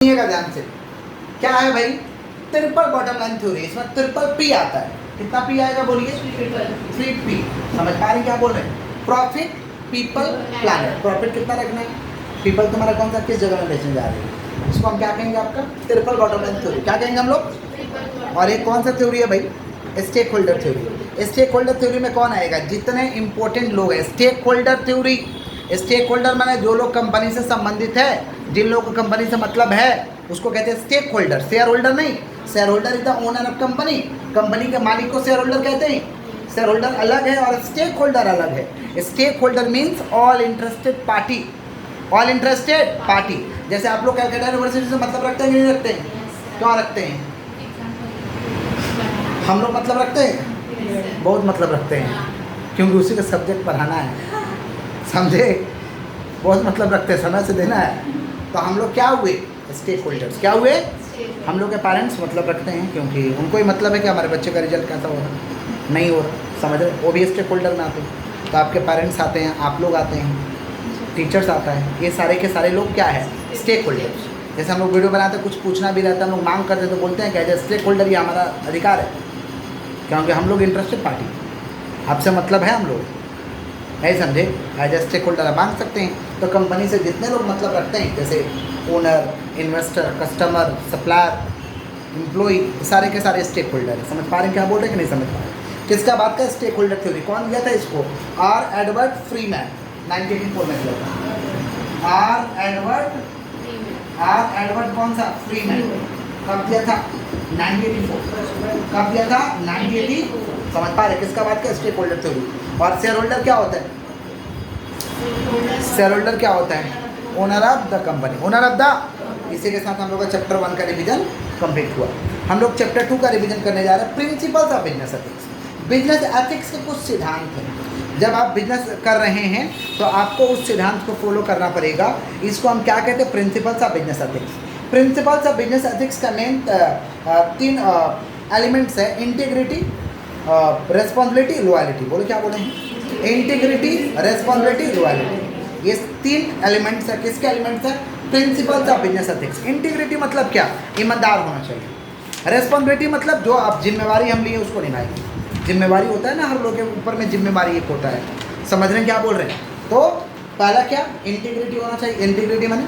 सुनिएगा ध्यान से। क्या है भाई? Triple bottom line theory. इसमें ट्रिपल पी आता है। कितना पी आएगा बोलिए? 3P। समझ पा रहे हैं क्या बोल रहे हैं? Profit, people, planet. प्रॉफिट कितना रखना है? पीपल तुम्हारा कौन सा किस जगह में बेचने जा रहे हैं? इसको हम क्या कहेंगे? आपका ट्रिपल बॉटम लाइन थ्योरी। क्या कहेंगे हम लोग? और एक कौन सा थ्योरी है भाई? Stakeholder theory. Stakeholder theory में कौन आएगा? जितने इंपॉर्टेंट लोग हैं। Stakeholder theory, stakeholder माने जो लोग कंपनी से संबंधित है, जिन लोगों को कंपनी से मतलब है, उसको कहते हैं स्टेक होल्डर। शेयर होल्डर नहीं। Share holder is the owner of company. Company के मालिक को शेयर होल्डर कहते हैं। शेयर होल्डर अलग है और स्टेक होल्डर अलग है। Stakeholder means all interested party. All interested party. जैसे आप लोग कैलकाटा यूनिवर्सिटी से मतलब रखते हैं कि नहीं रखते हैं? क्यों रखते हैं? हम लोग मतलब रखते हैं, बहुत मतलब रखते हैं, क्योंकि उसी का सब्जेक्ट पढ़ाना है, समझे? बहुत मतलब रखते हैं, समय से देना है। तो हम लोग क्या हुए? Stakeholders. क्या हुए? हम लोग के पेरेंट्स मतलब रखते हैं, क्योंकि उनको ही मतलब है कि हमारे बच्चे का रिजल्ट कैसा हो रहा, नहीं हो रहा, समझ रहे? वो भी स्टेक होल्डर में आते हैं। तो आपके पेरेंट्स आते हैं, आप लोग आते हैं, टीचर्स आता है, ये सारे के सारे लोग क्या है? Stakeholders. जैसे हम लोग वीडियो बनाते हैं, कुछ पूछना भी रहता है, हम लोग मांग करते हैं, तो बोलते हैं कि एज ए स्टेक होल्डर ये हमारा अधिकार है, क्योंकि हम लोग इंटरेस्टेड पार्टी, आपसे मतलब है हम लोग, नहीं समझे? एज ए स्टेक होल्डर मांग सकते हैं। तो कंपनी से जितने लोग मतलब रखते हैं, जैसे owner, investor, customer, supplier, employee, सारे के सारे स्टेक होल्डर है। समझ पा रहे हैं क्या बोल रहे हैं कि नहीं समझ पा रहे? किसका बात का स्टेक होल्डर थ्योरी कौन दिया था इसको? आर एडवर्ड फ्रीमैन 1984 में दिया था। आर एडवर्ड कौन सा? फ्रीमैन। कब दिया था? 1984। कब दिया था? 1984। समझ पा रहे? किसका बात का? Stakeholder theory. और शेयर होल्डर क्या होता है? शेयर होल्डर क्या होता है? Owner of the company. Owner of the. इसी के साथ हम लोग का चैप्टर 1 का रिवीजन कंप्लीट हुआ। हम लोग चैप्टर 2 का रिवीजन करने जा रहे हैं, principles of business ethics. Business ethics के कुछ सिद्धांत हैं। जब आप बिजनेस कर रहे हैं तो आपको उस सिद्धांत को फॉलो करना पड़ेगा। इसको हम क्या कहते हैं? Principles of business ethics. Principles of business ethics का मेन 3 एलिमेंट्स है: इंटीग्रिटी, रेस्पॉन्सिबिलिटी, लॉयल्टी। बोलो क्या बोले हैं? Integrity, responsibility, loyalty. ये 3 एलिमेंट्स है। किसके एलिमेंट्स है? Principles of business ethics. Integrity मतलब क्या? ईमानदार होना चाहिए। रेस्पॉन्सिबिलिटी मतलब जो आप जिम्मेवारी हम लिए उसको निभाएंगे। जिम्मेवारी होता है ना, हर लोग के ऊपर में जिम्मेवारी एक होता है। समझ रहे हैं क्या बोल रहे हैं? तो पहला क्या? इंटीग्रिटी होना चाहिए। इंटीग्रिटी माने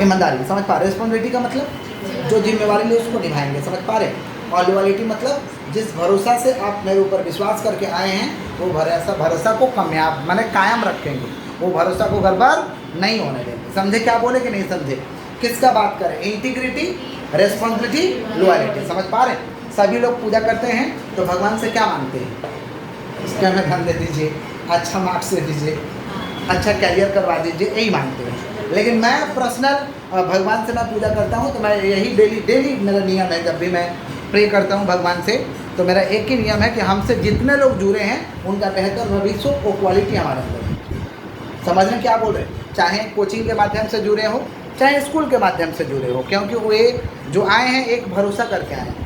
ईमानदारी। समझ पा रहे? रिस्पॉन्सिबिलिटी का मतलब जो जिम्मेवारी लिए उसको निभाएंगे। समझ पा रहे? और लॉयल्टी मतलब जिस भरोसा से आप मेरे ऊपर विश्वास करके आए हैं, वो भरोसा को कामयाब माने कायम रखेंगे, वो भरोसा को गड़बड़ नहीं होने देंगे। समझे क्या बोले कि नहीं समझे? किसका बात करें? Integrity, responsibility, loyalty. समझ पा रहे? सभी लोग पूजा करते हैं तो भगवान से क्या मांगते हैं? इसके हमें धन दे दीजिए, अच्छा मार्क्स दे दीजिए, अच्छा कैरियर करवा दीजिए, यही मांगते हैं। लेकिन मैं पर्सनल भगवान से मैं पूजा करता हूँ, तो मैं यही डेली मेरा नियम है। जब भी मैं प्रे करता हूँ भगवान से, तो मेरा एक ही नियम है कि हमसे जितने लोग जुड़े हैं उनका बेहतर भविष्य और क्वालिटी हमारे अंदर है। समझ रहे क्या बोल रहे हैं? चाहे कोचिंग के माध्यम से जुड़े हो, चाहे स्कूल के माध्यम से जुड़े हो, क्योंकि वे जो आए हैं एक भरोसा करके आए हैं,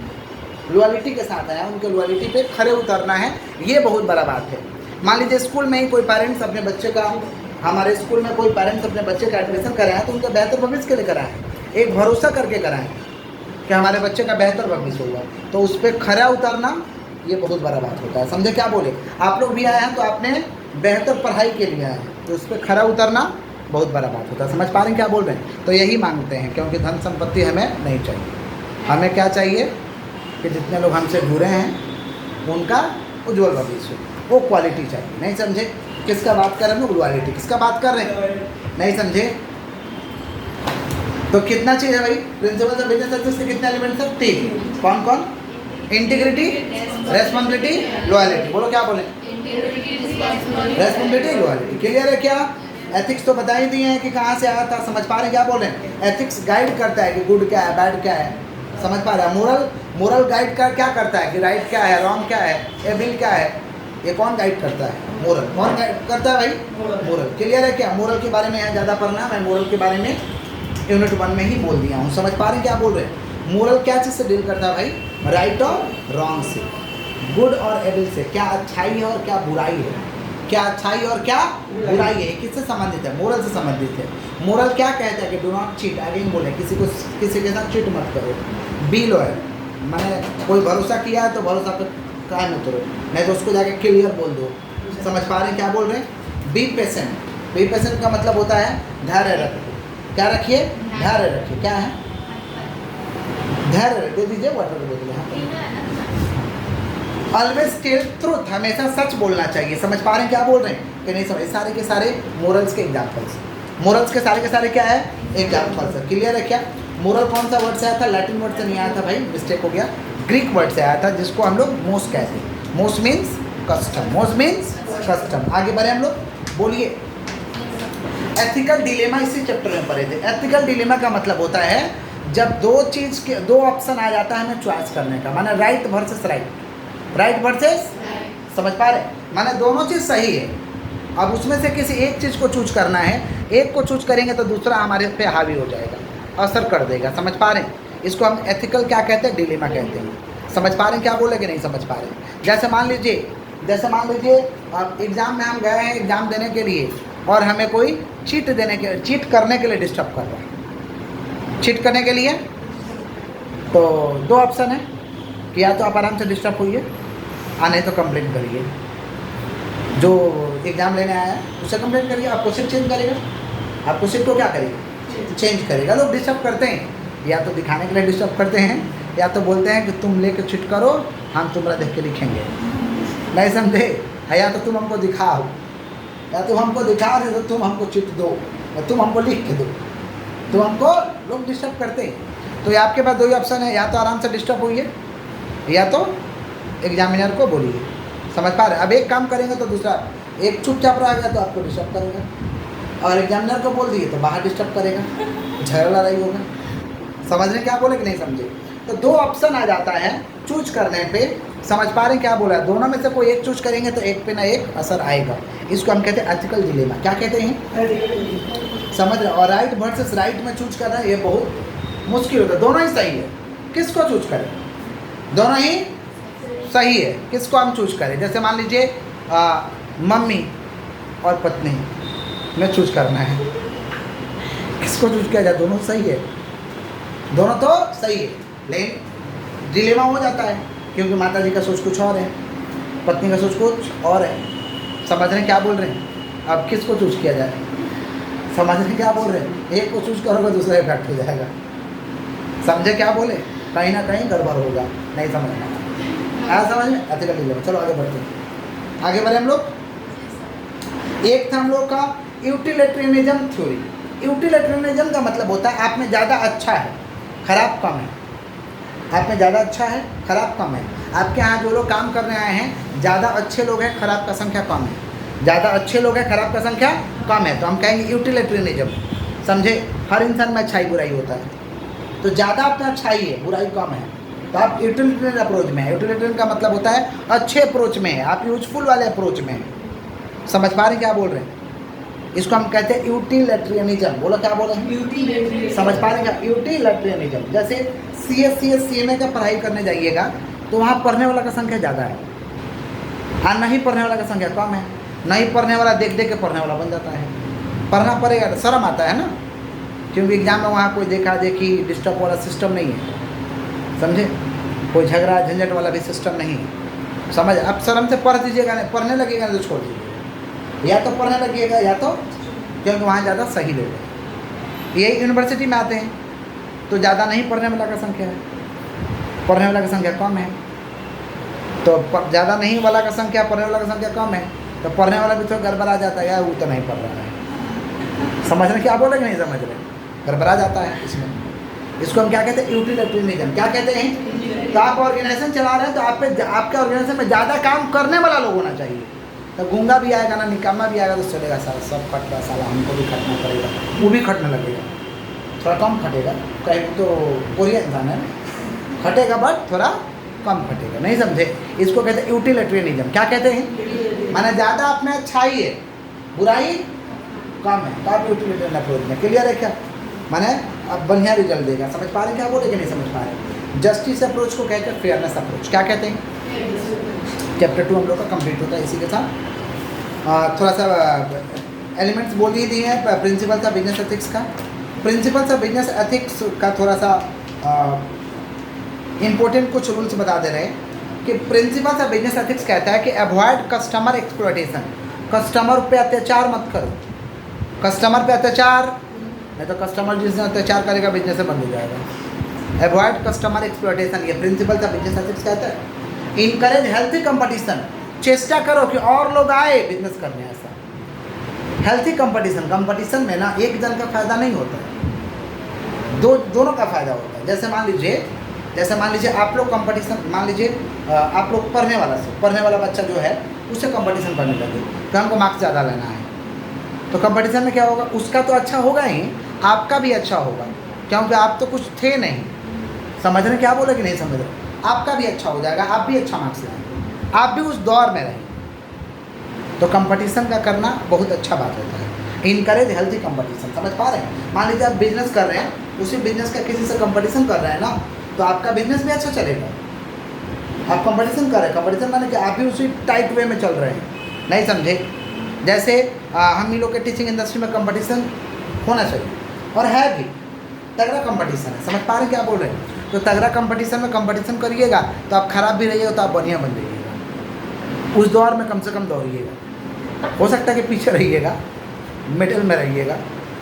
लॉयल्टी के साथ आया, उनके लॉयल्टी पे खड़े उतरना है। ये बहुत बड़ा बात है। मान लीजिए स्कूल में ही कोई पेरेंट्स अपने बच्चे का, हमारे स्कूल में कोई पेरेंट्स अपने बच्चे का एडमिशन कराएं तो उनका बेहतर भविष्य के लिए कराएं, एक भरोसा करके कराएं कि हमारे बच्चे का बेहतर भविष्य होगा। तो उस पर खड़ा उतरना ये बहुत बड़ा बात होता है। समझे क्या बोले? आप लोग भी आए हैं तो आपने बेहतर पढ़ाई के लिए आए हैं, तो उस पर खड़ा उतरना बहुत बड़ा बात होता है। समझ पा रहे हैं क्या बोल रहे हैं? तो यही मांगते हैं, क्योंकि धन संपत्ति हमें नहीं चाहिए। हमें क्या चाहिए? कि जितने लोग हमसे जुड़े हैं उनका उज्जवल भविष्य, वो क्वालिटी चाहिए। नहीं समझे? किसका बात कर रहे हैं? क्वालिटी। किसका बात कर रहे हैं? नहीं समझे? तो कितना चीज़ है भाई? प्रिंसिपल्स ऑफ बिजनेस एथिक्स के कितने एलिमेंट्स हैं? 3। कौन कौन? Integrity, responsibility, loyalty. बोलो क्या बोले? Responsibility, loyalty. क्लियर है क्या? एथिक्स तो बता ही दिए हैं कि कहाँ से आया था। समझ पा रहे हैं क्या बोले? एथिक्स गाइड करता है कि गुड क्या है, बैड क्या है। समझ पा रहे हैं? मोरल गाइड का क्या करता है कि राइट क्या है, रॉन्ग क्या है, एविल क्या है। ये कौन गाइड करता है? मोरल। कौन गाइड करता है भाई? मोरल। क्लियर है क्या? मोरल के बारे में यहाँ ज़्यादा पढ़ना, मैं मोरल के बारे में यूनिट 1 में ही बोल दिया हूँ। समझ पा रहे हैं क्या बोल रहे हैं? मोरल क्या चीज़ से डील करता है भाई? राइट और रॉन्ग से, गुड और एविल से, क्या अच्छाई है और क्या बुराई है, क्या अच्छाई और क्या बुराई है, किससे संबंधित है, मोरल से संबंधित है। मोरल क्या कहता है कि डू नॉट चीट, आगे बोले किसी के साथ चीट मत करो। बी लॉयल, मैंने कोई भरोसा किया है तो भरोसा पे कायम उतरो, नहीं तो उसको जाके क्लियर बोल दो। समझ पा रहे हैं क्या बोल रहे हैं। बी पेशेंट, बी पेशेंट का मतलब होता है धैर्य रखिए। क्या रखिए, धैर्य रखिए। क्या है धैर्य, दे दीजिए वाटर बोतल यहाँ। ऑलवेज टेल ट्रूथ, हमेशा सच बोलना चाहिए। समझ पा रहे हैं क्या बोल रहे हैं कि नहीं समझ। सारे के सारे मोरल्स के एग्जाम्पल्स, मोरल्स के सारे क्या है, एग्जाम्पल्स है। क्लियर है क्या। मोरल कौन सा वर्ड से आया था, लैटिन वर्ड से नहीं आया था भाई, मिस्टेक हो गया, ग्रीक वर्ड से आया था, जिसको हम लोग मोस कहते हैं। मोस मीन्स कस्टम, मोस मीन्स कस्टम। आगे बढ़े हम लोग, बोलिए। एथिकल डिलेमा इसी चैप्टर में पढ़े थे। एथिकल डिलेमा का मतलब होता है जब दो ऑप्शन आ जाता है हमें चॉइस करने का, माने right versus right, right versus, समझ पा रहे, माने दोनों चीज़ सही है। अब उसमें से किसी एक चीज़ को चूज करना है, एक को चूज करेंगे तो दूसरा हमारे पे हावी हो जाएगा, असर कर देगा। समझ पा रहे हैं, इसको हम एथिकल क्या कहते हैं, डिलेमा कहते हैं। समझ पा रहे हैं क्या बोले कि नहीं समझ पा रहे हैं। जैसे मान लीजिए एग्ज़ाम में हम गए हैं एग्ज़ाम देने के लिए और हमें कोई चीट करने के लिए डिस्टर्ब कर रहा है। चीट करने के लिए तो दो ऑप्शन है कि या तो आप आराम से डिस्टर्ब होइए, नहीं तो कंप्लेंट करिए। जो एग्ज़ाम लेने आया है उससे कंप्लेंट करिए, आपको सीट चेंज करेगा, आपको सीट को क्या करेगा, चेंज करेगा। लोग डिस्टर्ब करते हैं, या तो दिखाने के लिए डिस्टर्ब करते हैं, या तो बोलते हैं कि तुम लेकर चीट करो, हम तुम्हारा देख के लिखेंगे। नहीं समझे, या तो तुम हमको दिखाओ, या तुम हमको दिखा रहे तो तुम हमको चिट दो, या तुम हमको लिख के दो। तो हमको लोग डिस्टर्ब करते हैं। तो आपके पास दो ही ऑप्शन है, या तो आराम से डिस्टर्ब होइए, या तो एग्जामिनर को बोलिए। समझ पा रहे। अब एक काम करेंगे तो दूसरा, एक चुपचाप रह गया तो आपको डिस्टर्ब करेगा, और एग्जामिनर को बोल दिए तो बाहर डिस्टर्ब करेगा, झगड़ा लड़ाई होगा। समझ रहे क्या बोले कि नहीं समझे। तो दो ऑप्शन आ जाता है चूज करने पे। समझ पा रहे क्या बोला है, दोनों में से कोई एक चूज करेंगे तो एक पे ना एक असर आएगा। इसको हम कहते हैं एथिकल डिलेमा। क्या कहते हैं, समझ रहे। और राइट वर्सेस राइट में चूज करना ये बहुत मुश्किल होता है। दोनों ही सही है, किसको चूज करें, दोनों ही सही है, किसको हम चूज करें। जैसे मान लीजिए मम्मी और पत्नी में चूज करना है, किसको चूज किया जाए, दोनों सही है, दोनों तो सही है, लेकिन डिलेमा हो जाता है क्योंकि माता जी का सोच कुछ और है, पत्नी का सोच कुछ और है। समझ रहे हैं क्या बोल रहे हैं। अब किसको चूज किया जाए, समझ रहे हैं क्या बोल रहे हैं। एक को चूज करोगे दूसरा इफेक्ट हो जाएगा। समझे क्या बोले, कहीं ना कहीं गड़बड़ होगा, नहीं समझना आया समझ में। Ethical dilemma. चलो आगे बढ़ते हैं, आगे बढ़े हम लोग। एक था हम लोग का यूटिलिटेरियनिज्म थ्योरी। यूटिलिटेरियनिज्म का मतलब होता है आप में ज़्यादा अच्छा है खराब कम है, आप में ज़्यादा अच्छा है खराब कम है। आपके यहाँ जो लोग काम करने आए हैं ज़्यादा अच्छे लोग हैं, खराब का संख्या कम है, ज़्यादा अच्छे लोग हैं खराब का संख्या कम है, तो हम कहेंगे यूटिलिटेरियनिज्म। समझे, हर इंसान में अच्छाई बुराई होता है, तो ज़्यादा अपना अच्छाई है बुराई कम है, तो आप यूटिलिटेरियन अप्रोच में है। यूटिलिटेरियन का मतलब होता है अच्छे अप्रोच में है, आप यूजफुल वाले अप्रोच में है। समझ पा रहे क्या बोल रहे हैं। इसको हम कहते हैं यूटिलिटेरियनिज्म। बोलो क्या बोल रहे हैं, समझ पा रहे हैं। यूटिलिटेरियनिज्म जैसे CMA का पढ़ाई करने जाइएगा तो वहाँ पढ़ने वाला का संख्या ज़्यादा है और नहीं पढ़ने वाला का संख्या कम है। नहीं पढ़ने वाला देख देख के पढ़ने वाला बन जाता है। पढ़ना पड़ेगा तो शर्म आता है ना, क्योंकि एग्जाम में वहाँ कोई देखा देखी डिस्टर्ब वाला सिस्टम नहीं है, समझे, कोई झगड़ा झंझट वाला भी सिस्टम नहीं है। समझ, अब शर्म से पढ़ दीजिएगा, नहीं पढ़ने लगेगा तो छोड़ दीजिएगा, या तो पढ़ने लगेगा या तो, क्योंकि वहाँ ज़्यादा सही लोग हैं। यही यूनिवर्सिटी में आते हैं तो ज़्यादा नहीं पढ़ने वाला का संख्या है, पढ़ने वाला की संख्या कम है, तो ज़्यादा नहीं वाला का संख्या पढ़ने वाला का संख्या कम है, तो पढ़ने वाला भी तो गड़बड़ा जाता है, यार वो तो नहीं पढ़ रहा है। समझ रहे क्या बोले कि नहीं समझ रहे, गड़बड़ा जाता है इसमें। इसको हम क्या कहते हैं, यूटिलिटेरियनिज्म। क्या कहते हैं, तो आप ऑर्गेनाइजेशन चला रहे हैं तो आप पे आपके ऑर्गेनाइजेशन में ज़्यादा काम करने वाला लोग होना चाहिए। तो गूंगा भी आएगा ना निकामा भी आएगा तो चलेगा, सारा सब खट रहा, साला हमको भी खटना पड़ेगा, वो भी खटने लगेगा, थोड़ा कम खटेगा, कहीं तो कोरिया इंसान है, खटेगा बट थोड़ा कम खटेगा, नहीं समझे। इसको कहते हैं यूटिलिटेरियनिज्म। क्या कहते हैं, माने ज़्यादा आप में अच्छाई है बुराई कम है, तो आप यूटिलिटेरियन अप्रोच में। क्लियर है क्या, माने अब बढ़िया रिजल्ट देगा। समझ पा रहे हैं क्या बोले कि नहीं समझ पा रहे। जस्टिस अप्रोच को कहते हैं फेयरनेस अप्रोच। क्या कहते हैं, चैप्टर 2 हम लोग का कंप्लीट होता है इसी के साथ। थोड़ा सा एलिमेंट्स बोल ही दिए हैं प्रिंसिपल्स ऑफ बिजनेस एथिक्स का। प्रिंसिपल्स ऑफ बिजनेस एथिक्स का थोड़ा सा इम्पोर्टेंट कुछ रूल्स बता दे रहे हैं कि प्रिंसिपल्स ऑफ बिजनेस एथिक्स कहता है कि अवॉइड कस्टमर एक्सप्लॉयटेशन, कस्टमर पे अत्याचार मत करो। कस्टमर पे अत्याचार, नहीं तो कस्टमर जिस दिन अत्याचार करेगा बिजनेस से बंद हो जाएगा। अवॉइड कस्टमर एक्सप्लॉयटेशन, ये प्रिंसिपल्स ऑफ बिजनेस एथिक्स कहता है। इनकरेज हेल्थी कंपटीशन, चेष्टा करो कि और लोग आए बिजनेस करने। ऐसा हेल्थी कंपटीशन, कंपटीशन में ना एक जन का फायदा नहीं होता है, दोनों का फायदा होता है। जैसे मान लीजिए आप लोग कंपटीशन, मान लीजिए आप लोग पढ़ने वाला बच्चा जो है उससे कंपटीशन करने लगे तो हमको मार्क्स ज़्यादा लेना है, तो कंपटीशन में क्या होगा, उसका तो अच्छा होगा ही, आपका भी अच्छा होगा, क्योंकि आप तो कुछ थे नहीं। समझ रहे क्या बोले कि नहीं समझ रहे? आपका भी अच्छा हो जाएगा, आप भी अच्छा मार्क्स लाएंगे, आप भी उस दौर में रहेंगे। तो कंपटीशन का करना बहुत अच्छा बात होता है। इनकरेज हेल्थी कंपटीशन, समझ पा रहे हैं? मान लीजिए आप बिजनेस कर रहे हैं, उसी बिजनेस का किसी से कंपटीशन कर रहे हैं ना, तो आपका बिजनेस भी अच्छा चलेगा। आप कंपटीशन कर रहे हैं, कंपटीशन माने कि आप भी उसी टाइट वे में चल रहे हैं, नहीं समझे? जैसे हम ही लोग के टीचिंग इंडस्ट्री में कंपटीशन होना चाहिए, और है भी, तगड़ा कंपटीशन है। समझ पा रहे हैं क्या बोल रहे हैं? तो तगड़ा कंपटीशन में कंपटीशन करिएगा तो आप खराब भी रहिएगा तो आप बढ़िया बन जाइएगा। उस दौर में कम से कम दौड़िएगा। हो सकता है कि पीछे रहिएगा, मिडिल में रहिएगा।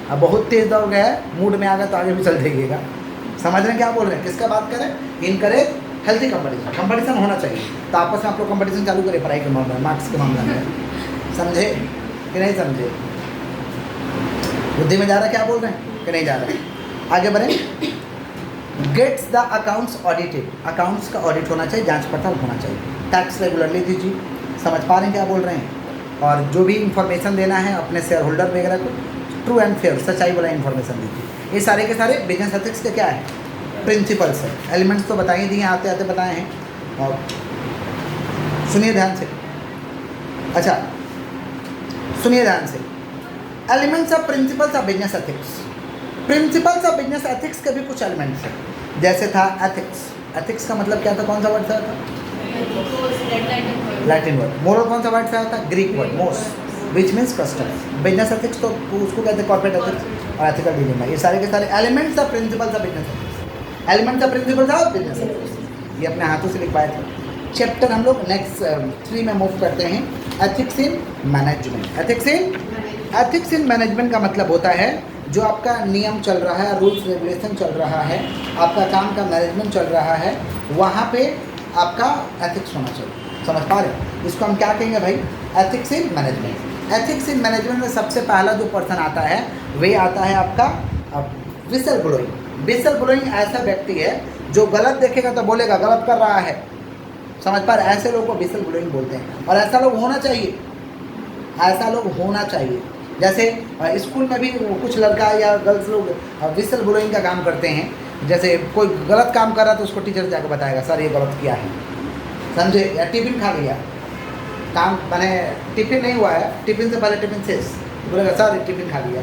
अब बहुत तेज़ दौड़ गया है, मूड में आ गया तो आगे भी चल जाइएगा। समझ रहे हैं क्या बोल रहे हैं? किसका बात करें? इनकरेज हेल्थी कंपटीशन, कंपटीशन होना चाहिए। तो आपस में आप लोग कंपटीशन चालू करें पढ़ाई के मामले में, मार्क्स के मामले में। समझे कि नहीं समझे? बुद्धि में जा रहा है क्या बोल रहे हैं कि नहीं जा रहा है? आगे बढ़ें। Gets the accounts audited, accounts का ऑडिट होना चाहिए, जांच पड़ताल होना चाहिए। टैक्स रेगुलरली दीजिए। समझ पा रहे हैं क्या बोल रहे हैं? और जो भी इंफॉर्मेशन देना है अपने शेयर होल्डर वगैरह को, ट्रू एंड फेयर, सच्चाई वाला इंफॉर्मेशन दीजिए। ये सारे के सारे बिजनेस एथिक्स के क्या है? प्रिंसिपल्स है। एलिमेंट्स तो बता ही दिए, आते आते बताए हैं। और सुनिए ध्यान से, अच्छा सुनिए ध्यान से। Elements of principles of business ethics, principles of business ethics के भी कुछ एलिमेंट्स हैं। जैसे था एथिक्स, एथिक्स का मतलब क्या था? कौन सा वर्ड से आया था? Latin word. मोरल कौन सा वर्ड से आया था? ग्रीक वर्ड मोस, which means custom. Business ethics तो उसको कहते हैं कॉर्पोरेट एथिक्स और एथिकल डीलिंग में। ये सारे के सारे elements of principles of business ethics, elements of principles of business ethics, ये अपने हाथों से लिखवाए थे। चैप्टर हम लोग नेक्स्ट 3 में मूव करते हैं, ethics in management. Ethics in management का मतलब होता है जो आपका नियम चल रहा है, रूल्स रेगुलेशन चल रहा है, आपका काम का मैनेजमेंट चल रहा है, वहाँ पे आपका एथिक्स होना चाहिए। समझ पा रहे हैं? इसको हम क्या कहेंगे भाई? Ethics in management. Ethics in management में सबसे पहला जो पर्सन आता है वे आता है आपका विसल ब्लोइंग। विसल ब्लोइंग ऐसा व्यक्ति है जो गलत देखेगा तो बोलेगा गलत कर रहा है। समझ पा रहे? ऐसे लोगों को विसल ब्लोइंग बोलते हैं, और ऐसा लोग होना चाहिए, ऐसा लोग होना चाहिए। जैसे स्कूल में भी कुछ लड़का या गर्ल्स लोग विसल ब्लोइंग का काम करते हैं। जैसे कोई गलत काम कर रहा है तो उसको टीचर जाकर बताएगा सर ये गलत किया है, समझे? या टिफिन खा लिया, काम मैंने टिफिन नहीं हुआ है, टिफिन से पहले टिफिन शेष, बोलेगा सर ये टिफिन खा लिया,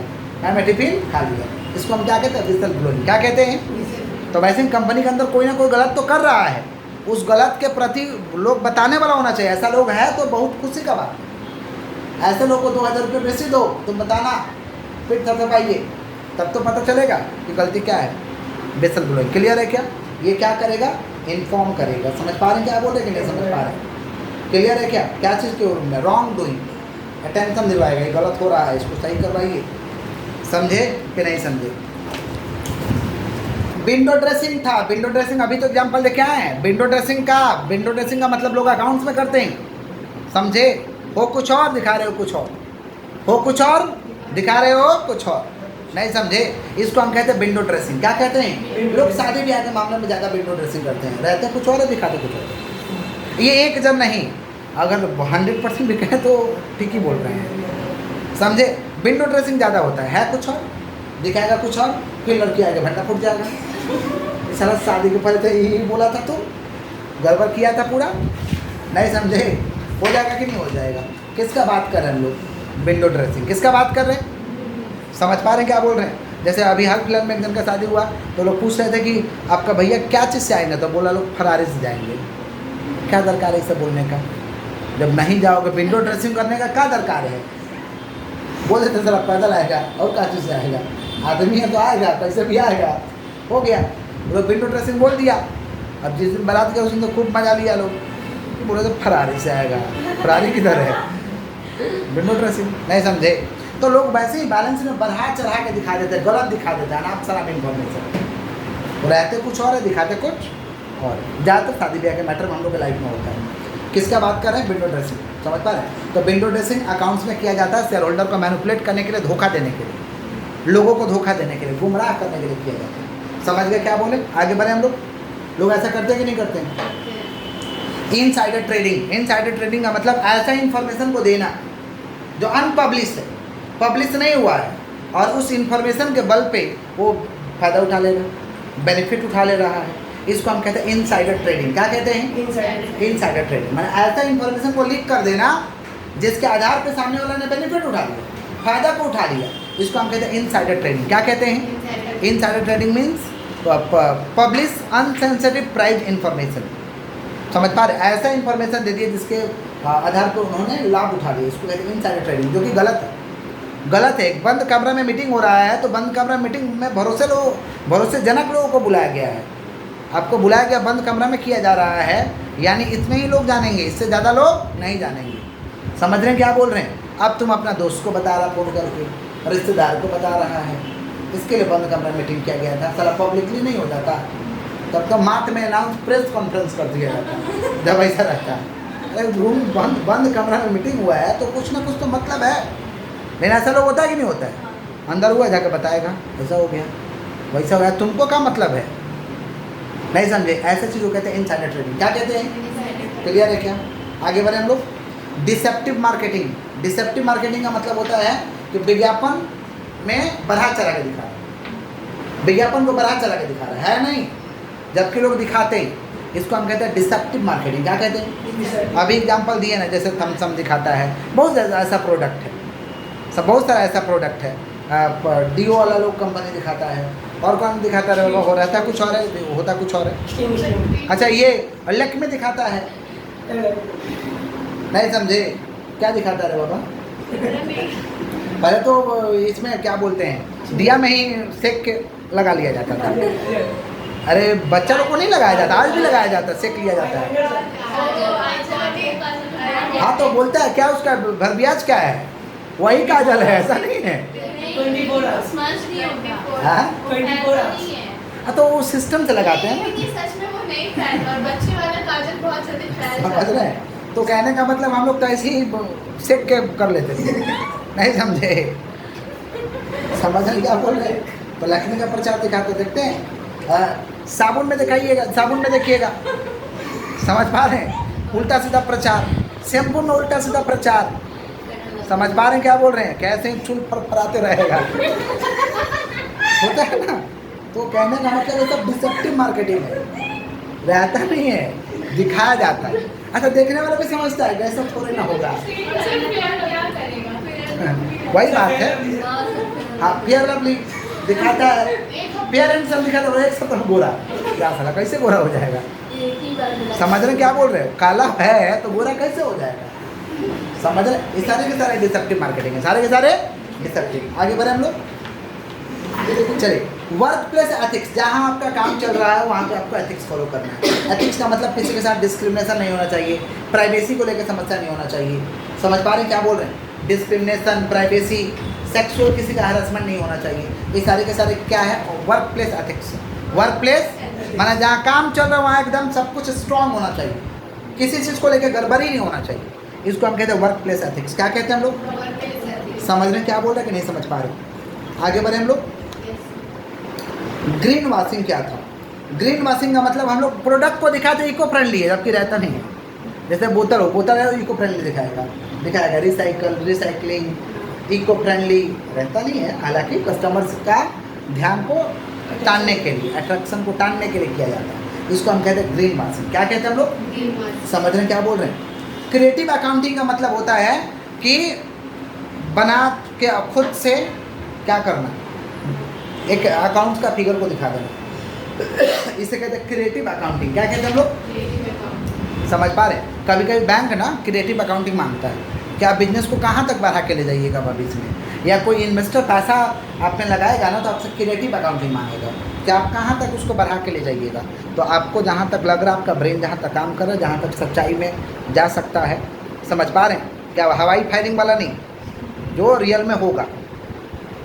मैं टिफिन खा लिया। इसको हम क्या कहते हैं? Whistle blowing. क्या कहते हैं? तो वैसे कंपनी के अंदर कोई ना कोई गलत तो कर रहा है, उस गलत के प्रति लोग बताने वाला होना चाहिए। ऐसा लोग है तो बहुत खुशी का बात है। ऐसे लोग को 2000 रुपये बेसी दो, तुम बताना, फिर थपथपाइए, तब तो पता चलेगा कि गलती क्या है। विसल ब्लोइंग क्लियर है क्या? ये क्या करेगा? इन्फॉर्म करेगा। समझ पा रहे हैं क्या बोल रहे हैं कि नहीं समझ पा रहे हैं? क्लियर है क्या? क्या चीज़ के रूम में? रॉन्ग डूइंग, अटेंशन दिलवाएगा, ये गलत हो रहा है, इसको सही करवाइए। समझे कि नहीं समझे? विंडो ड्रेसिंग था, विंडो ड्रेसिंग अभी तो एग्जाम्पल लेके आए हैं। विंडो ड्रेसिंग का मतलब लोग अकाउंट्स में करते हैं, समझे? हो कुछ और दिखा रहे हो कुछ और, हो कुछ और दिखा रहे हो कुछ और, नहीं समझे? इसको हम कहते हैं विंडो ड्रेसिंग। क्या कहते हैं? लोग शादी ब्याह के मामले में ज़्यादा विंडो ड्रेसिंग करते हैं, रहते कुछ और है दिखाते कुछ और। ये एक जन नहीं, अगर 100% भी कहें तो ठीक ही बोल रहे हैं, समझे? विंडो ड्रेसिंग ज़्यादा होता है कुछ और दिखाएगा कुछ और, फिर लड़की आगे भट्टा फूट जाएगा। साला शादी के पहले तो यही बोला था, तो गड़बड़ किया था पूरा, नहीं समझे? हो जाएगा कि नहीं हो जाएगा? किसका बात कर रहे हैं हम लोग? Window dressing. किसका बात कर रहे हैं? समझ पा रहे हैं क्या बोल रहे हैं? जैसे अभी हाल फिलहाल में एक जन का शादी हुआ तो लोग पूछ रहे थे कि आपका भैया क्या चीज़ से आएंगे, तो बोला लोग फरारी से जाएंगे। क्या दरकार है इसे बोलने का? जब नहीं जाओगे विंडो ड्रेसिंग करने का क्या दरकार है? बोल देते सर पैदल आएगा और क्या चीज़ से आएगा, आदमी है तो आएगा, कैसे भी आएगा, हो गया। लोग विंडो ड्रेसिंग बोल दिया। अब जिस दिन बारात गया उस दिन तो खूब मजा लिया लोग, बोले तो फरारी से आएगा, फरारी किधर है, विंडो ड्रेसिंग नहीं समझे। तो लोग वैसे ही बैलेंस में बढ़ा चढ़ा के दिखा देते हैं, गलत दिखा देते हैं, आप सारा इन्फॉर्मेशन रहते कुछ और है, दिखाते कुछ और। ज़्यादातर शादी ब्याह के मैटर में हम लोग के लाइफ में होता है। किसका बात कर रहे हैं? विंडो ड्रेसिंग, समझ पा रहे हैं? तो विंडो ड्रेसिंग अकाउंट्स में किया जाता है शेयर होल्डर को मैनिपुलेट करने के लिए, धोखा देने के लिए, लोगों को धोखा देने के लिए, गुमराह करने के लिए किया जाता है। समझ गए क्या बोले? आगे बढ़े हम लोग ऐसा करते हैं कि नहीं करते हैं? इनसाइडर ट्रेडिंग, इनसाइडर ट्रेडिंग का मतलब ऐसा इन्फॉर्मेशन को देना जो अनपब्लिश है, पब्लिश नहीं हुआ है, और उस इन्फॉर्मेशन के बल पे वो फ़ायदा उठा ले रहा है, बेनिफिट उठा ले रहा है। इसको हम कहते हैं इनसाइडर ट्रेडिंग। क्या कहते हैं? Insider trading. मैंने ऐसा इन्फॉर्मेशन को लीक कर देना जिसके आधार पे सामने वाला ने बेनिफिट उठा लिया, फ़ायदा को उठा लिया, इसको हम कहते हैं इनसाइडर ट्रेडिंग। क्या कहते हैं? Insider trading means publish unsensitive price information. समझ पा रहे? ऐसा इन्फॉर्मेशन दे दिए जिसके आधार पर उन्होंने लाभ उठा लिया, इसको कहते हैं इनसाइडर ट्रेडिंग, जो कि गलत है। गलत है। बंद कमरा में मीटिंग हो रहा है तो बंद कमरा मीटिंग में भरोसेजनक लोगों को बुलाया गया है, आपको बुलाया गया, बंद कमरा में किया जा रहा है, यानी इतने ही लोग जानेंगे, इससे ज़्यादा लोग नहीं जानेंगे। समझ रहे हैं क्या बोल रहे हैं? अब तुम अपना दोस्त को बता रहा फ़ोन करके, रिश्तेदार को बता रहा है, इसके लिए बंद कमरा मीटिंग किया गया था। सारा पब्लिकली नहीं हो जाता, तब तो मार्च में अनाउंस प्रेस कॉन्फ्रेंस कर दिया जाता जब ऐसा रहता है। अरे रूम बंद कमरा में मीटिंग हुआ है तो कुछ ना कुछ तो मतलब है। लेकिन ऐसा लोग होता है कि नहीं होता है? अंदर हुआ जाकर बताएगा ऐसा हो गया, वैसा हो गया, तुमको क्या मतलब है? नहीं समझे? ऐसे चीज़ को कहते हैं इनसाइडर ट्रेडिंग। क्या कहते हैं? क्लियर है क्या? आगे बढ़े हम लोग। Deceptive marketing. डिसेप्टिव मार्केटिंग का मतलब होता है कि विज्ञापन में बढ़ा चढ़ा के दिखा रहा है, विज्ञापन को बढ़ा चढ़ा के दिखा रहा है नहीं, जबकि लोग दिखाते हैं, इसको हम कहते हैं डिसेप्टिव मार्केटिंग। क्या कहते हैं? अभी एग्जांपल दिए ना, जैसे थम्स अप दिखाता है, बहुत ऐसा प्रोडक्ट है, सब बहुत सारा ऐसा प्रोडक्ट है, डीओ वाला लोग कंपनी दिखाता है, और कौन दिखाता है? वो हो रहता है कुछ और है, होता कुछ और है। अच्छा, ये लक में दिखाता है, नहीं समझे? क्या दिखाता है बाबा? पहले तो इसमें क्या बोलते हैं, दिया में ही सेक के लगा लिया जाता था। अरे बच्चा लोग को नहीं लगाया जाता, आज भी लगाया जाता, सेक लिया जाता है। हाँ तो बोलता है क्या, उसका भरब्याज क्या है? वही काजल है, ऐसा नहीं है। हाँ तो वो सिस्टम से लगाते हैं, समझ रहे हैं? तो कहने का मतलब हम लोग तो ऐसे ही सेक के कर लेते थे, नहीं समझे? समझ रहे क्या बोल रहे? तो लक्ष्मी का प्रचार दिखाते देखते हैं, साबुन में दिखाइएगा, साबुन में देखिएगा, समझ पा रहे हैं? उल्टा सीधा प्रचार, शैम्पू में उल्टा सीधा प्रचार, समझ पा रहे हैं क्या बोल रहे हैं? कैसे ही चूल फरफराते रहेगा, होता है ना? तो कहने का मतलब ये सब डिसेप्टिव मार्केटिंग है, रहता नहीं है, दिखाया जाता है। अच्छा, देखने वाला भी समझता है ऐसा थोड़े ना होगा, वही बात है। हाँ, फेयर लवली दिखाता है, फेयर एंड सम दिखाता है, एक सब गोरा, क्या साला कैसे गोरा हो जाएगा? समझ रहे क्या बोल रहे हो? काला है तो गोरा कैसे हो जाएगा? समझ रहे? ये सारे के सारे डिसेप्टिव मार्केटिंग है, सारे के सारे डिसेप्टिव। आगे बढ़े हम लोग, चलिए। वर्क प्लेस एथिक्स, जहाँ आपका काम चल रहा है वहाँ पे आपको एथिक्स फॉलो करना है। एथिक्स का मतलब किसी के साथ डिस्क्रिमिनेशन नहीं होना चाहिए, प्राइवेसी को लेकर समस्या नहीं होना चाहिए। समझ पा रहे हैं क्या बोल रहे हैं? डिस्क्रिमिनेशन, प्राइवेसी, सेक्सुअल किसी का हैरेसमेंट नहीं होना चाहिए। ये सारे के सारे क्या है? Work place ethics. Work place माना जहाँ काम चल रहा है वहाँ एकदम सब कुछ स्ट्रांग होना चाहिए, किसी चीज़ को लेकर गड़बड़ी नहीं होना चाहिए, इसको हम कहते हैं वर्क प्लेस एथिक्स। क्या कहते हैं हम लोग? समझ रहे हैं क्या बोल रहे हैं कि नहीं समझ पा रहे? आगे बढ़े हम लोग। ग्रीन वॉशिंग क्या था? ग्रीन वॉशिंग का मतलब हम लोग प्रोडक्ट को दिखाते इको फ्रेंडली है, जबकि रहता नहीं है। जैसे बोतल हो, बोतल है तो इको फ्रेंडली दिखाएगा, रिसाइकलिंग, इको फ्रेंडली रहता नहीं है। हालांकि कस्टमर्स का ध्यान को टानने के लिए, अट्रैक्शन को टानने के लिए किया जाता है, इसको हम कहते हैं ग्रीन वॉशिंग। क्या कहते हैं हम लोग? समझ रहे हैं क्या बोल रहे हैं? क्रिएटिव अकाउंटिंग का मतलब होता है कि बना के खुद से क्या करना, एक अकाउंट का फिगर को दिखा देना, इसे कहते हैं क्रिएटिव अकाउंटिंग। क्या कहते हैं हम लोग? समझ पा रहे हैं? कभी कभी बैंक ना क्रिएटिव अकाउंटिंग मांगता है कि आप बिजनेस को कहाँ तक बढ़ा के ले जाइएगा भविष्य में, या कोई इन्वेस्टर पैसा आपने लगाएगा ना तो आपसे क्रिएटिव अकाउंटिंग मांगेगा कि आप कहाँ तक उसको बढ़ा के ले जाइएगा। तो आपको जहाँ तक लग रहा है, आपका ब्रेन जहाँ तक काम कर रहा है, जहाँ तक सच्चाई में जा सकता है, समझ पा रहे हैं? क्या हवाई फायरिंग वाला नहीं, जो रियल में होगा।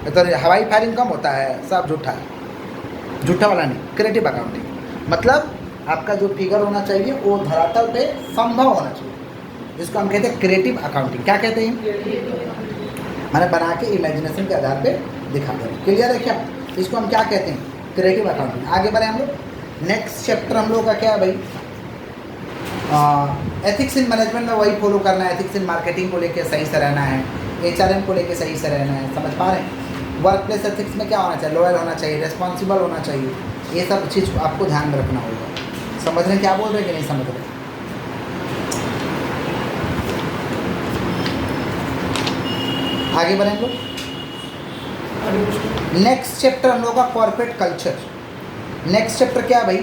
तो हवाई फायरिंग कम होता है, सब झूठा है, झूठा वाला नहीं। क्रिएटिव अकाउंटिंग मतलब आपका जो फिगर होना चाहिए वो धरातल पे संभव होना चाहिए, जिसको हम कहते हैं क्रिएटिव अकाउंटिंग। क्या कहते हैं? मैंने बना के इमेजिनेशन के आधार पे दिखा दें। क्लियर है क्या? इसको हम क्या कहते हैं? Creative accounting. आगे बढ़े हम लोग। नेक्स्ट चैप्टर हम लोग का क्या है भाई? एथिक्स इन मैनेजमेंट में वही फॉलो करना है। एथिक्स इन मार्केटिंग को लेकर सही से रहना है, HRM को लेकर सही से रहना है, समझ पा रहे हैं? वर्क प्लेस एथिक्स में क्या होना चाहिए? लॉयल होना चाहिए, रिस्पॉन्सिबल होना चाहिए। ये सब चीज़ आपको ध्यान में रखना होगा। समझ रहे हैं क्या बोल रहे हैं कि नहीं समझ रहे? आगे बढ़ें लोग। नेक्स्ट चैप्टर हम लोग का कॉर्पोरेट कल्चर। नेक्स्ट चैप्टर क्या है भाई?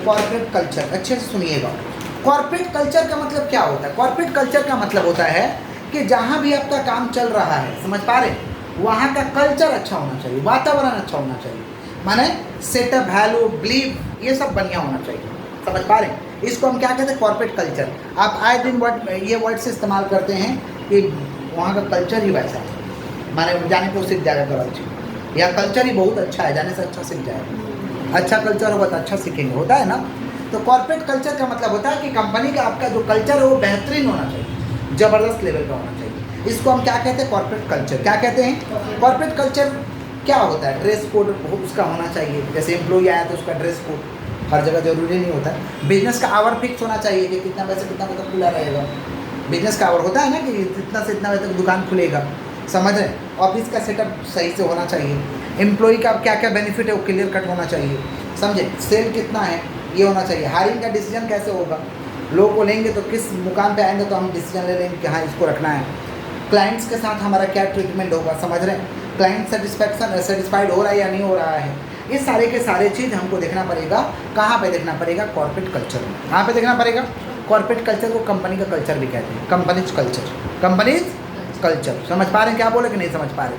Corporate culture. अच्छे से सुनिएगा। कॉर्पोरेट कल्चर का मतलब क्या होता है? कॉर्पोरेट कल्चर का मतलब होता है कि जहाँ भी आपका काम चल रहा है, समझ पा रहे, वहाँ का कल्चर अच्छा होना चाहिए, वातावरण अच्छा होना चाहिए, माने सेटअप, वैल्यू, बिलीव, ये सब बढ़िया होना चाहिए। समझ पा रहे हैं? इसको हम क्या कहते हैं? Corporate culture. आप आए दिन ये वर्ड से इस्तेमाल करते हैं कि वहाँ का कल्चर ही वैसा है, माने जाने को सीख जाएगा कराची, या कल्चर ही बहुत अच्छा है, जाने से अच्छा सीख जाएगा। अच्छा कल्चर होगा तो अच्छा सीखेंगे, होता है ना? तो कॉर्पोरेट कल्चर का मतलब होता है कि कंपनी का आपका जो कल्चर है वो बेहतरीन होना चाहिए, ज़बरदस्त लेवल का होना चाहिए। इसको हम क्या कहते हैं? Corporate culture. क्या कहते हैं? कॉर्पोरेट कल्चर क्या होता है? ड्रेस कोड उसका होना चाहिए। जैसे एम्प्लॉई आया तो उसका ड्रेस कोड हर जगह जरूरी नहीं होता है। बिजनेस का आवर फिक्स होना चाहिए कि कितना बजे से कितना बजे तक खुला रहेगा। बिजनेस का आवर होता है ना कि इतना से इतना बजे तक दुकान खुलेगा, समझ रहे हैं? ऑफिस का सेटअप सही से होना चाहिए। एम्प्लॉई का क्या क्या बेनिफिट है वो क्लियर कट होना चाहिए, समझे? सेल कितना है ये होना चाहिए। हायरिंग का डिसीजन कैसे होगा? लोगों को लेंगे तो किस मुकाम पे आएंगे तो हम डिसीजन ले लेंगे कि हाँ इसको रखना है। क्लाइंट्स के साथ हमारा क्या ट्रीटमेंट होगा, समझ रहे हैं? क्लाइंट सेटिस्फाइड हो रहा है या नहीं हो रहा है, ये सारे के सारे चीज़ हमको देखना पड़ेगा। कहाँ पे देखना पड़ेगा? कॉर्पोरेट कल्चर में। कहाँ पे देखना पड़ेगा? कॉर्पोरेट कल्चर को कंपनी का कल्चर भी कहते हैं, कंपनीज कल्चर। कंपनीज कल्चर समझ पा रहे हैं क्या बोले कि नहीं समझ पा रहे?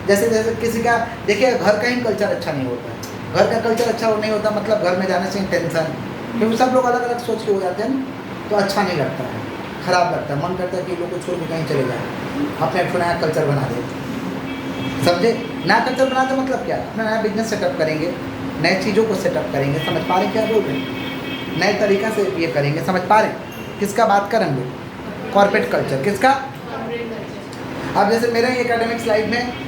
जैसे जैसे किसी का देखिए घर का ही कल्चर अच्छा नहीं होता है, घर का कल्चर अच्छा नहीं होता मतलब घर में जाने से टेंशन, क्योंकि सब लोग अलग अलग सोच के हो जाते हैं तो अच्छा नहीं लगता है, ख़राब लगता है। मन करता है कि लोग को छोड़ के कहीं चले जाए, अपने अपना नया कल्चर बना दे, समझे? नया कल्चर बनाते मतलब क्या? अपना नया बिजनेस सेटअप करेंगे, नए चीज़ों को सेटअप करेंगे, समझ पा रहे क्या बोल रहे हैं? नए तरीक़ा से ये करेंगे, समझ पा रहे? किसका बात करें हम लोग? Corporate culture. किसका? अब जैसे मेरे एकेडमिक्स लाइफ में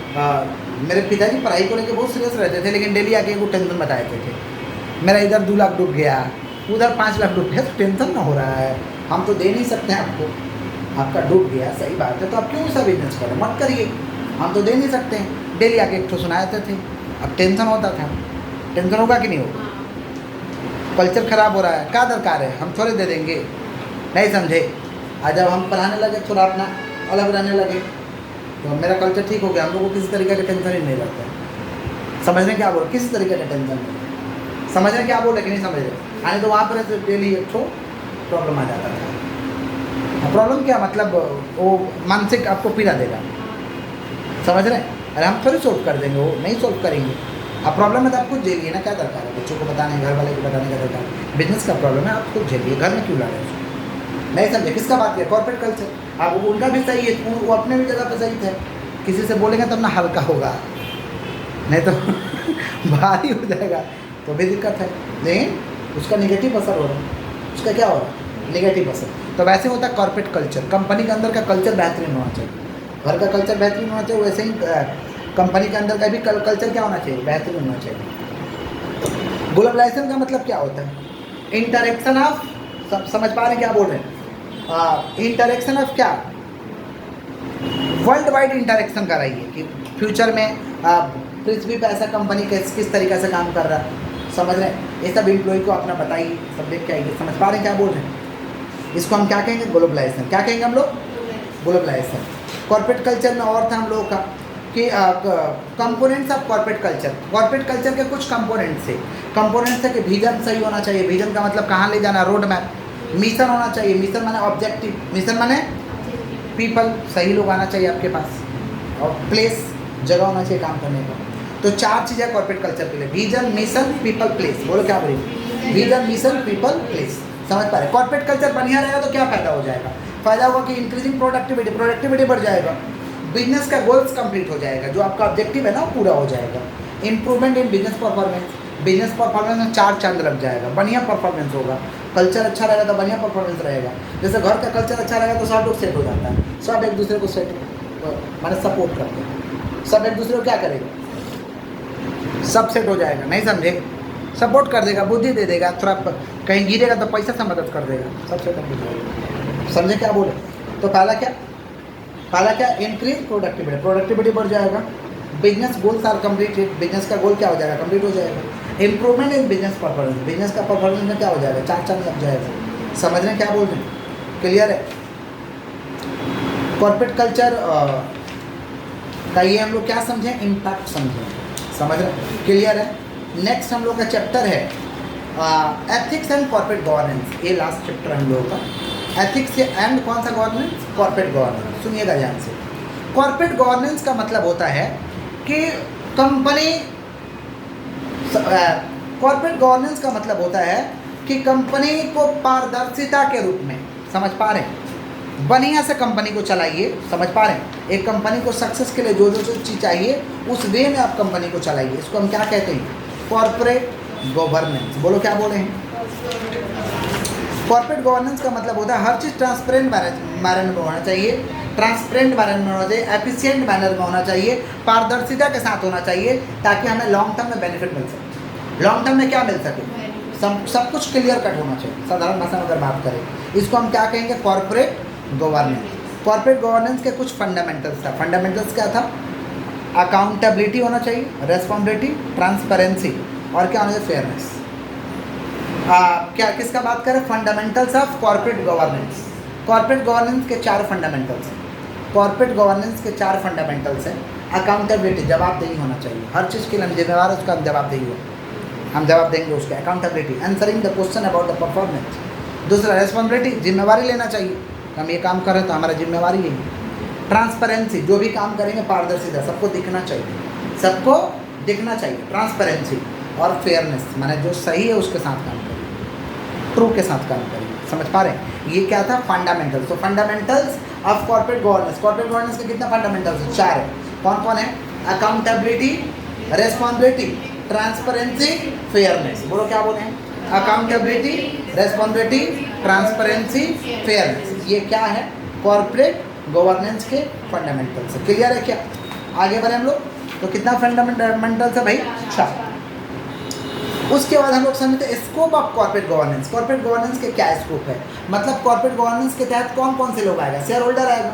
मेरे पिताजी पढ़ाई को लेकर बहुत सीरियस रहते थे, लेकिन डेली आके वो टेंशन बताए थे। मेरा इधर 2 लाख डूब गया, उधर 5 लाख डूब गया, तो टेंशन ना हो रहा है, हम तो दे नहीं सकते हैं आपको, आपका डूब गया, सही बात है, तो आप क्यों सा बिजनेस करें? मत करिए, हम तो दे नहीं सकते हैं। डेली आके एक तो सुनाते थे, अब टेंशन होता था। टेंशन होगा कि नहीं होगा? कल्चर ख़राब हो रहा है, क्या दरकार है? हम थोड़े दे देंगे, नहीं समझे? आज जब हम पढ़ाने लगे थोड़ा अपना अलग रहने लगे तो मेरा कल्चर ठीक हो गया, हम लोग को किसी तरीके का टेंशन ही नहीं रहता है। समझ रहे क्या बोल? किसी तरीके का टेंशन नहीं, समझ रहे क्या बोल रहे कि नहीं समझ रहे? आने तो वहाँ पर डेली एक ठो प्रॉब्लम आ जाता था। प्रॉब्लम क्या मतलब? वो मानसिक आपको पीड़ा देगा, समझ रहे? अरे हम थोड़ी सोल्व कर देंगे, वो नहीं सोल्व करेंगे। अब प्रॉब्लम है तो आप खुद झेलिए ना, क्या दरकार है बच्चों को बताने, घर वाले को बताने का दरकार? बिजनेस का प्रॉब्लम है, आप खुद झेलिए, घर में क्यों ला रहे हैं? नहीं समझे? किसका बात किया? Corporate culture. अब उनका भी सही है, वो अपने भी जगह पर सही थे, किसी से बोलेंगे तब ना हल्का होगा, नहीं तो भारी हो जाएगा, तो भी दिक्कत है। लेकिन उसका नेगेटिव असर हो रहा है, उसका क्या हो रहा है? नेगेटिव असर। तो वैसे होता है कॉर्पोरेट कल्चर। कंपनी के अंदर का कल्चर बेहतरीन होना चाहिए, घर का कल्चर बेहतरीन होना चाहिए, वैसे ही कंपनी के अंदर का भी कल्चर क्या होना चाहिए? बेहतरीन होना चाहिए। ग्लोबलाइजेशन का मतलब क्या होता है? इंटरेक्शन ऑफ, समझ पा रहे हैं क्या बोल रहे हैं? इंटरेक्शन ऑफ क्या? वर्ल्ड वाइड इंटरेक्शन कर रही है कि फ्यूचर में पृथ्वी पे ऐसा कंपनी किस तरीके से काम कर रहा है, समझ रहे हैं? ये सब एम्प्लॉय को अपना बताइए, सब देख के आइए, समझ पा रहे हैं क्या बोल रहे हैं? इसको हम क्या कहेंगे? ग्लोबलाइजेशन। क्या कहेंगे हम लोग? ग्लोबलाइजेशन। कॉर्पोरेट कल्चर में और था हम लोगों का कि components of corporate culture. Corporate culture के कुछ कंपोनेंट्स है। कंपोनेंट्स है कि विजन सही होना चाहिए। विजन का मतलब कहाँ ले जाना, रोड मैप, मिशन होना चाहिए, मिशन माने ऑब्जेक्टिव, मिशन माने पीपल, सही लोग आना चाहिए आपके पास, और प्लेस जगह होना चाहिए काम करने का। तो 4 चीज़ें कॉर्पोरेट कल्चर के लिए, विजन, मिशन, पीपल, प्लेस। बोलो क्या बोलिए, विजन, मिशन, पीपल, प्लेस। समझ पा रहे? कॉर्पोरेट कल्चर बढ़िया रहेगा तो क्या फायदा हो जाएगा? फायदा होगा कि इंक्रीजिंग प्रोडक्टिविटी बढ़ जाएगा, बिजनेस का गोल्स कंप्लीट हो जाएगा, जो आपका ऑब्जेक्टिव है ना वो पूरा हो जाएगा। इंप्रूवमेंट इन बिजनेस परफॉर्मेंस में 4 चांद लग जाएगा, बढ़िया परफॉर्मेंस होगा। कल्चर अच्छा रहेगा तो बढ़िया परफॉर्मेंस रहेगा। जैसे घर का कल्चर अच्छा रहेगा तो सब लोग सेट हो जाता है, सब एक दूसरे को सेट माने सपोर्ट करते हैं, सब एक दूसरे को क्या करेगा, सब सेट हो जाएगा। नहीं समझे? सपोर्ट कर देगा, बुद्धि दे देगा, थोड़ा कहीं गिरेगा तो पैसा से मदद कर देगा, सब सेट हो जाएगा। समझे क्या बोले? तो पहला क्या, इंक्रीज प्रोडक्टिविटी बढ़ जाएगा। Business goals are completed, business का गोल क्या हो जाएगा, कंप्लीट हो जाएगा। Improvement in business performance, business का परफॉर्मेंस में क्या हो जाएगा, 4 चांद लग जाएगा। समझ रहे हैं क्या बोल रहे हैं? क्लियर है? कॉर्पोरेट कल्चर का ये हम लोग क्या समझें, इम्पैक्ट समझें। समझ रहे हैं? क्लियर है? नेक्स्ट हम लोग का चैप्टर है एथिक्स एंड कॉर्पोरेट गवर्नेंस। ये लास्ट चैप्टर हम लोगों का एथिक्स एंड कौन सा गवर्नेंस, कॉर्पोरेट गवर्नेंस। सुनिएगा ध्यान से। कॉर्पोरेट गवर्नेंस का मतलब होता है कि कंपनी, कॉर्पोरेट गवर्नेंस का मतलब होता है कि कंपनी को पारदर्शिता के रूप में, समझ पा रहे हैं, बढ़िया से कंपनी को चलाइए। समझ पा रहे हैं? एक कंपनी को सक्सेस के लिए जो जो चीज़ चाहिए उस वे में आप कंपनी को चलाइए। इसको हम क्या कहते हैं, कॉर्पोरेट गवर्नेंस। बोलो क्या बोले हैं? कॉर्पोरेट गवर्नेंस का मतलब होता है हर चीज़ ट्रांसपेरेंट मैनर में होना चाहिए, ट्रांसपेरेंट मैनर में होना चाहिए, एफिशिएंट मैनर में होना चाहिए, पारदर्शिता के साथ होना चाहिए, ताकि हमें लॉन्ग टर्म में बेनिफिट मिल सके। लॉन्ग टर्म में क्या मिल सके, सब कुछ क्लियर कट होना चाहिए। साधारण भाषा में अगर बात करें, इसको हम क्या कहेंगे, कॉर्पोरेट गवर्नेंस। कॉर्पोरेट गवर्नेंस के कुछ फंडामेंटल्स था। फंडामेंटल्स क्या था? अकाउंटेबिलिटी होना चाहिए, रेस्पॉन्सिबिलिटी, ट्रांसपेरेंसी, और क्या होना चाहिए, फेयरनेस। क्या किसका बात करें, fundamentals of corporate governance. Corporate governance के 4 फंडामेंटल्स हैं। कॉर्पोरेट गवर्नेंस के 4 फंडामेंटल्स हैं। अकाउंटेबिलिटी, जवाबदेही होना चाहिए, हर चीज़ के लिए हम जिम्मेवार है, उसका हम जवाबदेही हो, हम जवाब देंगे उसके। Accountability, answering the question about the performance. दूसरा रेस्पॉन्सिबिलिटी, जिम्मेवारी लेना चाहिए, हम ये काम कर रहे हैं तो हमारा जिम्मेवारी यही है। ट्रांसपेरेंसी, जो भी काम करेंगे पारदर्शिता, सबको दिखना चाहिए, सबको दिखना चाहिए, ट्रांसपेरेंसी। और फेयरनेस, माने जो सही है उसके साथ काम करें, ट्रू के साथ काम करें। समझ पा रहे हैं? ये क्या था, फंडामेंटल्स। तो fundamentals of corporate governance. Corporate governance के कितने फंडामेंटल्स हैं, 4 है। कौन कौन है? Accountability, responsibility, transparency, fairness. बोलो क्या बोले हैं, अकाउंटेबिलिटी, रेस्पॉन्सिबिलिटी, ट्रांसपेरेंसी, फेयरनेस। ये क्या है, कॉर्पोरेट गवर्नेंस के फंडामेंटल्स। क्लियर है क्या? आगे बढ़े हम लोग। तो कितना फंडामेंटल्स है भाई, 4। उसके बाद हम लोग समझते हैं scope of corporate governance. Corporate governance के क्या स्कोप है, मतलब कॉर्पोरेट गवर्नेंस के तहत कौन कौन से लोग आएगा, शेयर होल्डर आएगा,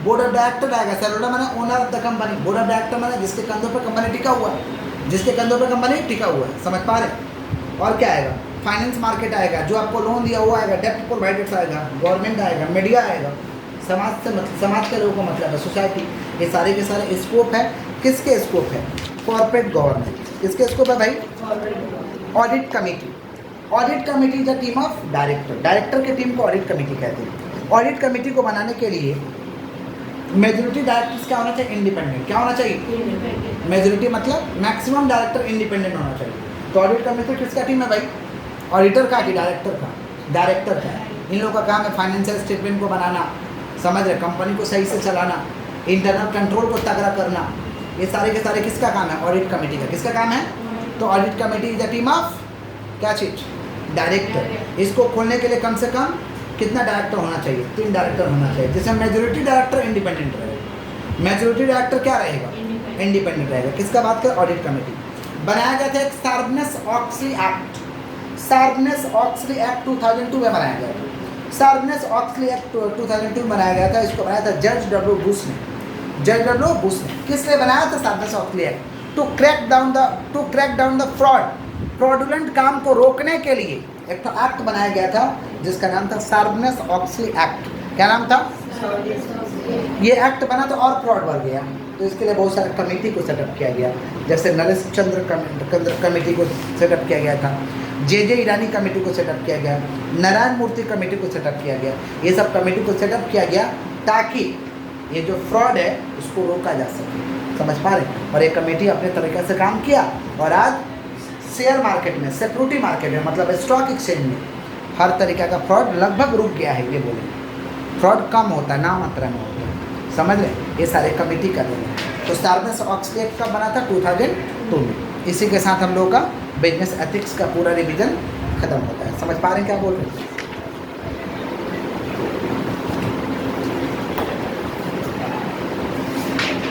बोर्ड ऑफ डायरेक्टर आएगा। शेयर होल्डर माने owner of the company, board of director माने जिसके कंधों पर कंपनी टिका हुआ है, जिसके कंधों पर कंपनी टिका हुआ है। समझ पा रहे? और क्या आएगा, फाइनेंस मार्केट आएगा, जो आपको लोन दिया हुआ आएगा, डेप्ट प्रोवाइडर्स आएगा, गवर्नमेंट आएगा, मीडिया आएगा, समाज से समाज के लोगों का मतलब है सोसाइटी। ये सारे के सारे स्कोप है। किसके स्कोप है, कॉर्पोरेट गवर्नेंस। किसके स्कोप है भाई, audit committee. Audit committee is a team of director. Director की टीम को ऑडिट कमेटी कहते हैं। ऑडिट कमेटी को बनाने के लिए मेजोरिटी डायरेक्टर्स क्या होना चाहिए, इंडिपेंडेंट। क्या होना चाहिए, मेजोरिटी मतलब मैक्सिमम डायरेक्टर इंडिपेंडेंट होना चाहिए। तो ऑडिट कमेटी किसका टीम है भाई, ऑडिटर का कि डायरेक्टर का, डायरेक्टर का। इन लोगों का काम है फाइनेंशियल स्टेटमेंट को बनाना, समझ रहे, कंपनी को सही से चलाना, इंटरनल कंट्रोल को तगड़ा करना। ये सारे के सारे किसका काम है, ऑडिट कमेटी का। किसका काम है, तो audit committee is a team of क्या चीज, डायरेक्टर। इसको खोलने के लिए कम से कम कितना डायरेक्टर होना चाहिए, 3 डायरेक्टर होना चाहिए, जिसमें मेजोरिटी डायरेक्टर इंडिपेंडेंट रहेगा। मेजोरिटी डायरेक्टर क्या रहेगा, इंडिपेंडेंट रहेगा। किसका बात करें, ऑडिट कमेटी। बनाया गया था एक सार्बनेस-ऑक्सली एक्ट। सार्बनेस-ऑक्सली एक्ट 2002 में बनाया गया था। सार्बनेस-ऑक्सली एक्ट 2002 बनाया गया था। इसको बनाया था जज डब्ल्यू बुश ने। जज डब्ल्यू बुश ने किस लिए बनाया था Sarbanes Oxley act, to crack down the fraudulent काम को रोकने के लिए एक तो एक्ट बनाया गया था जिसका नाम था सार्बनेस-ऑक्सली एक्ट। क्या नाम था, ये एक्ट बना तो और फ्रॉड बढ़ गया, तो इसके लिए बहुत सारे कमेटी को सेटअप किया गया, जैसे नरेश चंद्र कमेटी को सेटअप किया गया था। जे ईरानी कमेटी को सेटअप किया गया, नारायण मूर्ति कमेटी को सेटअप किया गया। ये सब कमेटी को सेटअप किया गया ताकि ये जो फ्रॉड है उसको रोका जा सके। समझ पा रहे? और ये कमेटी अपने तरीके से काम किया और आज शेयर मार्केट में, सिक्योरिटी मार्केट में, मतलब स्टॉक एक्सचेंज में हर तरीके का फ्रॉड लगभग रुक गया है। ये बोले फ्रॉड कम होता है, ना मात्रा में होता है। समझ रहे? ये सारे कमेटी कर रहे हैं। तो सार्नेस ऑक्सली एक्ट कब बना था? 2002 में। इसी के साथ हम लोगों का बिजनेस एथिक्स का पूरा रिवीजन खत्म होता है। समझ पा रहे हैं क्या बोल रहे हैं?